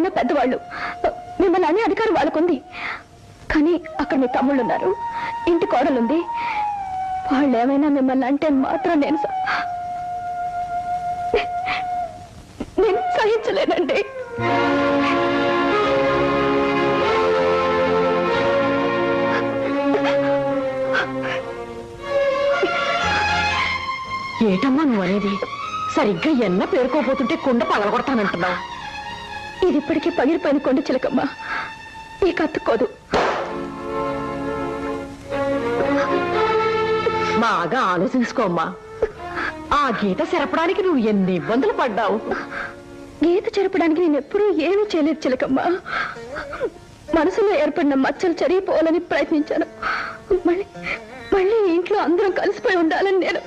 మీకన్నా పెద్దవాళ్ళు, మిమ్మల్ని అనే అధికారం వాళ్ళకుంది. కానీ అక్కడ మీ తమ్ముళ్ళు ఉన్నారు, ఇంటి కోడలుంది. వాళ్ళు ఏమైనా మిమ్మల్ని అంటే మాత్రం నేను సహించలేనండి. ఏటమ్మా నువ్వు అనేది? సరిగ్గా ఎన్న పేరుకోపోతుంటే కుండ పగలగొడతానంటున్నావు. ఇది ఇప్పటికీ పగిలిపోయిన కొండ చిలకమ్మా, ఈ కత్తుకోదు. బాగా ఆలోచించుకోమ్మా. ఆ గీత చెరపడానికి నువ్వు ఎన్ని ఇబ్బందులు పడ్డావు. గీత చెరపడానికి నేను ఎప్పుడూ ఏమీ చేయలేదు చిలకమ్మా. మనసులో ఏర్పడిన మచ్చలు చెరిగిపోవాలని ప్రయత్నించాను. మళ్ళీ ఇంట్లో అందరం కలిసిపోయి ఉండాలని నేను